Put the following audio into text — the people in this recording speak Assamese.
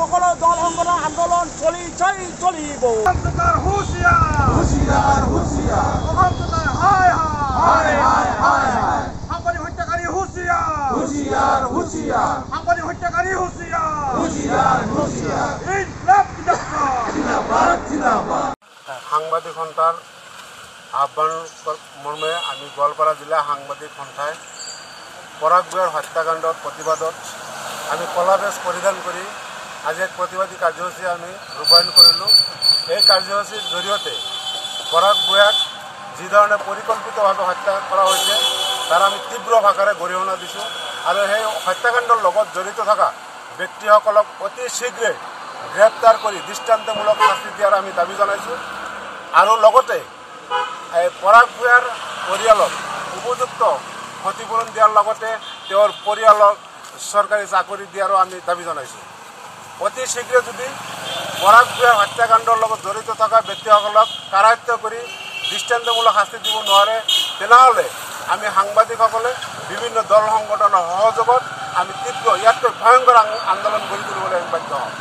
সকলো দল সংগঠন আন্দোলন চলিব। সাংবাদিক হত্যাকাৰী সাংবাদিক হত্যাকাৰী সাংবাদিক সন্থাৰ আহ্বান মৰ্মে আমি গোৱালপাৰা জিলা সাংবাদিক সন্থাই পৰাগ ভূঞাৰ হত্যাকাণ্ডৰ প্ৰতিবাদত আমি কলা বেজ পৰিধান কৰি আজি এক প্ৰতিবাদী কাৰ্যসূচী আমি ৰূপায়ণ কৰিলোঁ। এই কাৰ্যসূচীৰ জৰিয়তে পৰাগ ভূঞাক যিধৰণে পৰিকল্পিতভাৱে হত্যা কৰা হৈছে তাৰ আমি তীব্ৰ ভাষাৰে গৰিহণা দিছোঁ আৰু সেই হত্যাকাণ্ডৰ লগত জড়িত থকা ব্যক্তিসকলক অতি শীঘ্ৰে গ্ৰেপ্তাৰ কৰি দৃষ্টান্তমূলক শাস্তি দিয়াৰ আমি দাবী জনাইছোঁ আৰু লগতে পৰাগ ভূঞাৰ পৰিয়ালক উপযুক্ত ক্ষতিপূৰণ দিয়াৰ লগতে তেওঁৰ পৰিয়ালক চৰকাৰী চাকৰি দিয়াৰো আমি দাবী জনাইছোঁ। অতি শীঘ্ৰে যদি পৰাগ ভূঞাৰ হত্যাকাণ্ডৰ লগত জড়িত থকা ব্যক্তিসকলক কাৰায়ত্ব কৰি দৃষ্টান্তমূলক শাস্তি দিব নোৱাৰে তেনেহ'লে আমি সাংবাদিকসকলে বিভিন্ন দল সংগঠনৰ সহযোগত আমি তীব্ৰ ইয়াতকৈ ভয়ংকৰ আন্দোলন গঢ়ি তুলিবলৈ বাধ্য হওঁ।